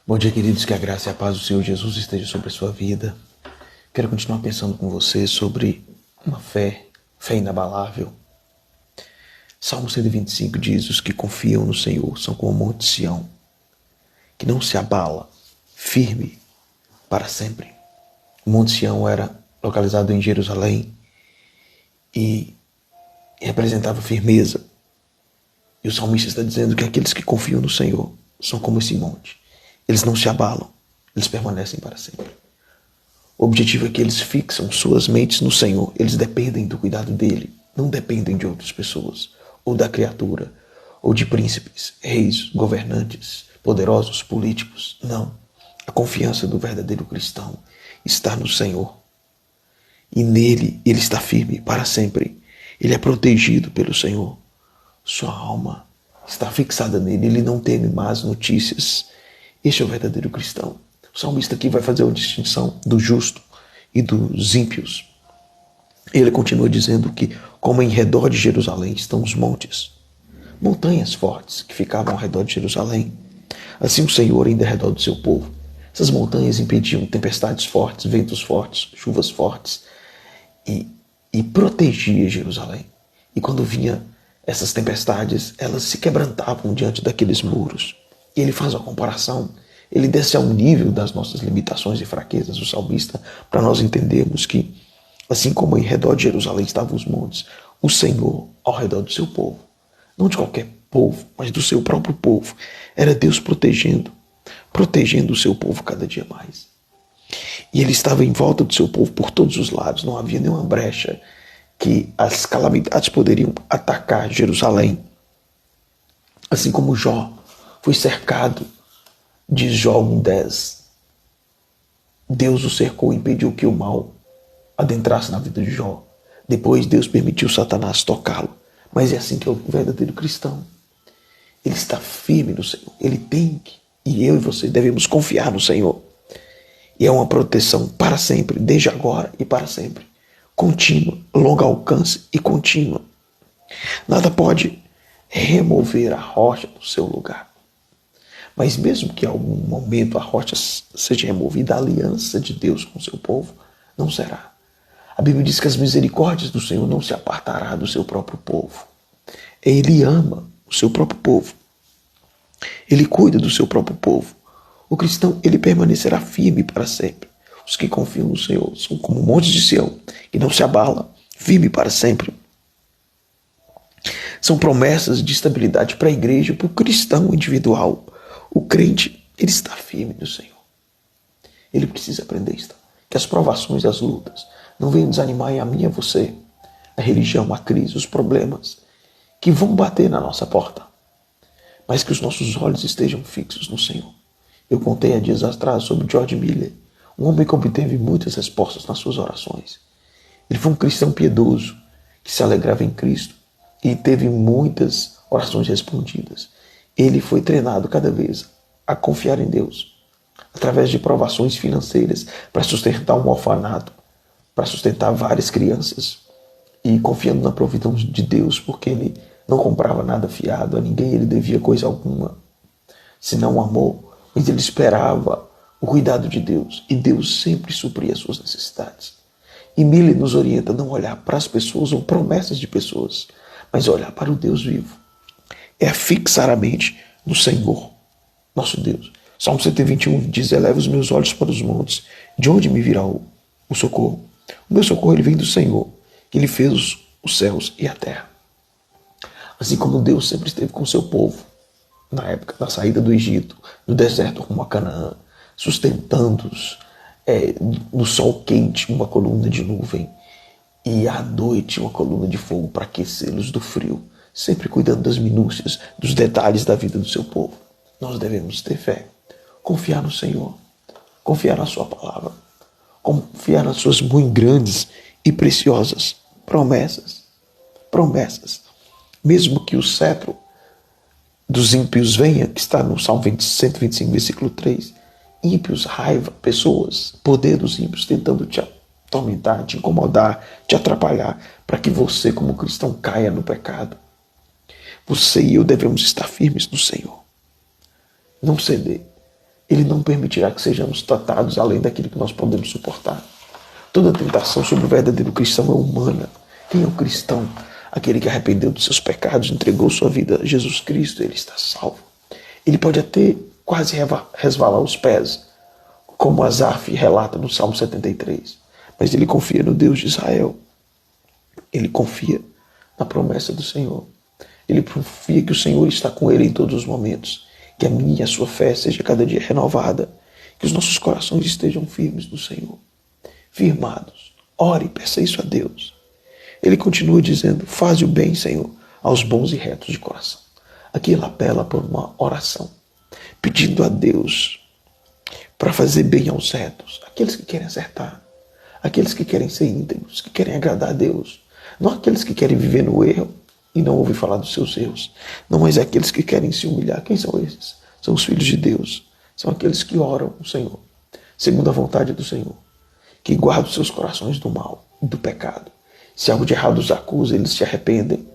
Bom dia, queridos, que a graça e a paz do Senhor Jesus esteja sobre a sua vida. Quero continuar pensando com você sobre uma fé inabalável. Salmo 125 diz: os que confiam no Senhor são como o monte Sião, que não se abala, firme para sempre. O monte Sião era localizado em Jerusalém e representava firmeza. E o salmista está dizendo que aqueles que confiam no Senhor são como esse monte. Eles não se abalam, eles permanecem para sempre. O objetivo é que eles fixam suas mentes no Senhor. Eles dependem do cuidado dele, não dependem de outras pessoas, ou da criatura, ou de príncipes, reis, governantes, poderosos, políticos. Não. A confiança do verdadeiro cristão está no Senhor. E nele ele está firme para sempre. Ele é protegido pelo Senhor. Sua alma está fixada nele. Ele não teme más notícias. Este é o verdadeiro cristão. O salmista aqui vai fazer uma distinção do justo e dos ímpios. Ele continua dizendo que, como em redor de Jerusalém estão os montes, montanhas fortes que ficavam ao redor de Jerusalém, assim o Senhor ainda ao redor do seu povo. Essas montanhas impediam tempestades fortes, ventos fortes, chuvas fortes e protegia Jerusalém. E quando vinha essas tempestades, elas se quebrantavam diante daqueles muros. E ele faz uma comparação. Ele desce ao nível das nossas limitações e fraquezas, o salmista, para nós entendermos que, assim como em redor de Jerusalém estavam os montes, o Senhor ao redor do seu povo, não de qualquer povo, mas do seu próprio povo, era Deus protegendo o seu povo cada dia mais. E ele estava em volta do seu povo por todos os lados, não havia nenhuma brecha que as calamidades poderiam atacar Jerusalém. Assim como Jó foi cercado, diz Jó 1:10, Deus o cercou e impediu que o mal adentrasse na vida de Jó. Depois Deus permitiu Satanás tocá-lo. Mas é assim que é o verdadeiro cristão. Ele está firme no Senhor. Ele tem que, e eu e você devemos confiar no Senhor. E é uma proteção para sempre, desde agora e para sempre. Contínua, longo alcance e contínua. Nada pode remover a rocha do seu lugar. Mas mesmo que em algum momento a rocha seja removida, a aliança de Deus com o seu povo não será. A Bíblia diz que as misericórdias do Senhor não se apartará do seu próprio povo. Ele ama o seu próprio povo. Ele cuida do seu próprio povo. O cristão, ele permanecerá firme para sempre. Os que confiam no Senhor são como montes de Sião, que não se abala, firme para sempre. São promessas de estabilidade para a igreja, para o cristão individual. O crente, ele está firme no Senhor. Ele precisa aprender isso. Que as provações e as lutas não venham desanimar a mim e a você. A religião, a crise, os problemas que vão bater na nossa porta. Mas que os nossos olhos estejam fixos no Senhor. Eu contei há dias atrás sobre George Miller, um homem que obteve muitas respostas nas suas orações. Ele foi um cristão piedoso, que se alegrava em Cristo e teve muitas orações respondidas. Ele foi treinado cada vez a confiar em Deus, através de provações financeiras, para sustentar um orfanato, para sustentar várias crianças, e confiando na providência de Deus, porque ele não comprava nada fiado a ninguém, ele devia coisa alguma, senão o amor, mas ele esperava o cuidado de Deus, e Deus sempre supria as suas necessidades. E Miller nos orienta a não olhar para as pessoas ou promessas de pessoas, mas olhar para o Deus vivo. É fixar a mente no Senhor, nosso Deus. Salmo 121 diz: eleva os meus olhos para os montes, de onde me virá o socorro? O meu socorro ele vem do Senhor, que ele fez os céus e a terra. Assim como Deus sempre esteve com o seu povo, na época da saída do Egito, no deserto rumo a Canaã, sustentando-os no sol quente, uma coluna de nuvem, e à noite uma coluna de fogo para aquecê-los do frio, sempre cuidando das minúcias, dos detalhes da vida do seu povo. Nós devemos ter fé, confiar no Senhor, confiar na sua palavra, confiar nas suas muito grandes e preciosas promessas. Mesmo que o cetro dos ímpios venha, que está no Salmo 125, versículo 3, ímpios, raiva, pessoas, poder dos ímpios tentando te atormentar, te incomodar, te atrapalhar, para que você, como cristão, caia no pecado. Você e eu devemos estar firmes no Senhor. Não ceder. Ele não permitirá que sejamos tratados além daquilo que nós podemos suportar. Toda tentação sobre o verdadeiro cristão é humana. Quem é o cristão? Aquele que arrependeu dos seus pecados, entregou sua vida a Jesus Cristo, ele está salvo. Ele pode até quase resvalar os pés, como Asaf relata no Salmo 73. Mas ele confia no Deus de Israel. Ele confia na promessa do Senhor. Ele confia que o Senhor está com ele em todos os momentos. Que a minha e a sua fé seja cada dia renovada. Que os nossos corações estejam firmes no Senhor. Firmados. Ore e peça isso a Deus. Ele continua dizendo: faze o bem, Senhor, aos bons e retos de coração. Aqui ele apela por uma oração, pedindo a Deus para fazer bem aos retos, aqueles que querem acertar, aqueles que querem ser íntegros, que querem agradar a Deus, não aqueles que querem viver no erro e não ouvir falar dos seus erros, não, mas aqueles que querem se humilhar. Quem são esses? São os filhos de Deus, são aqueles que oram o Senhor, segundo a vontade do Senhor, que guardam seus corações do mal e do pecado. Se algo de errado os acusa, eles se arrependem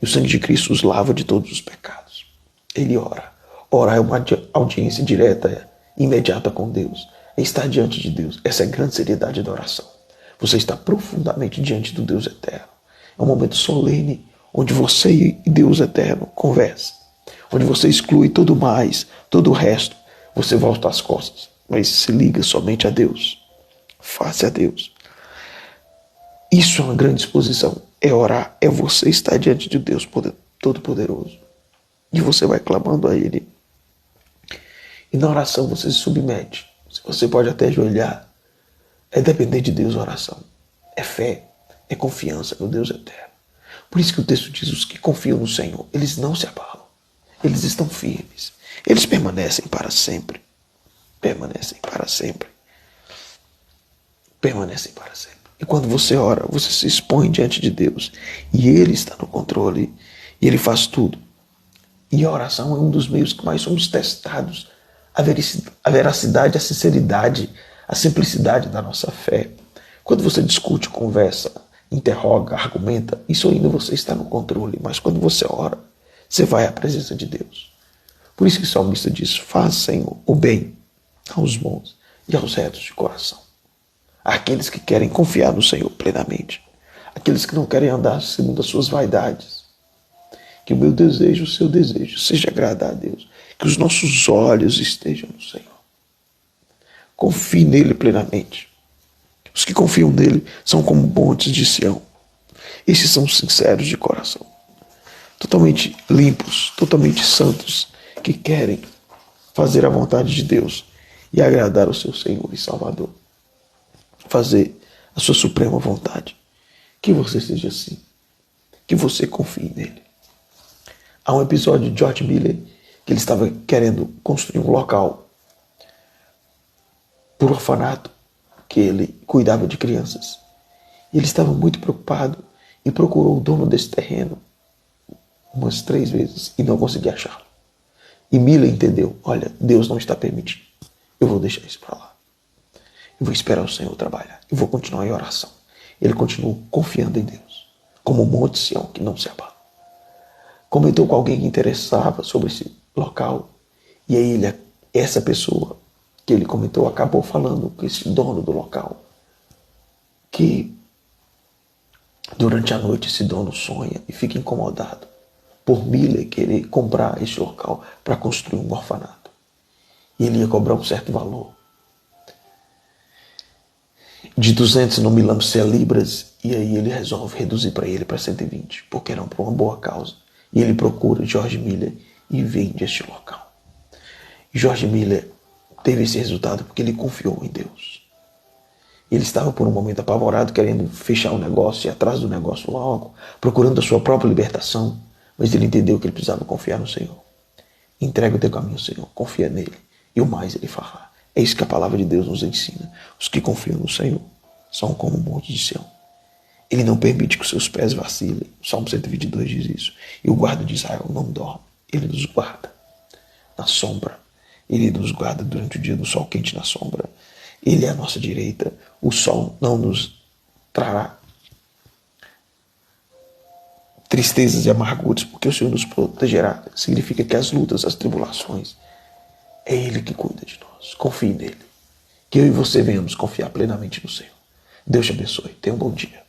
e o sangue de Cristo os lava de todos os pecados. Ele ora. Orar é uma audiência direta, imediata com Deus. É estar diante de Deus. Essa é a grande seriedade da oração. Você está profundamente diante do Deus eterno. É um momento solene onde você e Deus eterno conversam. Onde você exclui tudo mais, todo o resto. Você volta as costas, mas se liga somente a Deus. Face a Deus. Isso é uma grande exposição. É orar, é você estar diante de Deus Todo-Poderoso. E você vai clamando a Ele. E na oração você se submete. Você pode até ajoelhar. É depender de Deus a oração. É fé, é confiança no Deus eterno. Por isso que o texto diz: os que confiam no Senhor, eles não se abalam. Eles estão firmes. Eles permanecem para sempre. Permanecem para sempre. Permanecem para sempre. E quando você ora, você se expõe diante de Deus. E Ele está no controle. E Ele faz tudo. E a oração é um dos meios que mais somos testados. A veracidade, a sinceridade, a simplicidade da nossa fé. Quando você discute, conversa, interroga, argumenta, isso ainda você está no controle. Mas quando você ora, você vai à presença de Deus. Por isso que o salmista diz: faz, Senhor, o bem aos bons e aos retos de coração. Aqueles que querem confiar no Senhor plenamente. Aqueles que não querem andar segundo as suas vaidades. Que o meu desejo, o seu desejo, seja agradar a Deus. Que os nossos olhos estejam no Senhor. Confie nele plenamente. Os que confiam nele são como montes de Sião. Esses são sinceros de coração. Totalmente limpos, totalmente santos, que querem fazer a vontade de Deus e agradar o seu Senhor e Salvador. Fazer a sua suprema vontade. Que você seja assim. Que você confie nele. Há um episódio de George Miller que ele estava querendo construir um local por orfanato, que ele cuidava de crianças. E ele estava muito preocupado e procurou o dono desse terreno umas 3 vezes e não conseguia achá-lo. E Miller entendeu: olha, Deus não está permitindo. Eu vou deixar isso para lá. Eu vou esperar o Senhor trabalhar. Eu vou continuar em oração. Ele continuou confiando em Deus, como o monte Sião que não se abala. Comentou com alguém que interessava sobre esse local. E aí essa pessoa que ele comentou acabou falando com esse dono do local que durante a noite esse dono sonha e fica incomodado por Miller querer comprar esse local para construir um orfanato. E ele ia cobrar um certo valor. De 200, não me lembro se é libras, e aí ele resolve reduzir para ele para 120, porque era por uma boa causa. E ele procura George Miller e vende este local. E George Miller teve esse resultado porque ele confiou em Deus. Ele estava por um momento apavorado, querendo fechar o negócio e ir atrás do negócio logo, procurando a sua própria libertação, mas ele entendeu que ele precisava confiar no Senhor. Entrega o teu caminho ao Senhor, confia nele, e o mais ele fará. É isso que a palavra de Deus nos ensina. Os que confiam no Senhor são como um monte de Sião. Ele não permite que os seus pés vacilem. O Salmo 122 diz isso. E o guarda de Israel não dorme. Ele nos guarda na sombra. Ele nos guarda durante o dia do sol quente na sombra. Ele é a nossa direita. O sol não nos trará tristezas e amarguras, porque o Senhor nos protegerá. Significa que as lutas, as tribulações, é Ele que cuida de nós. nós. Confie nele. Que eu e você venhamos confiar plenamente no Senhor. Deus te abençoe. Tenha um bom dia.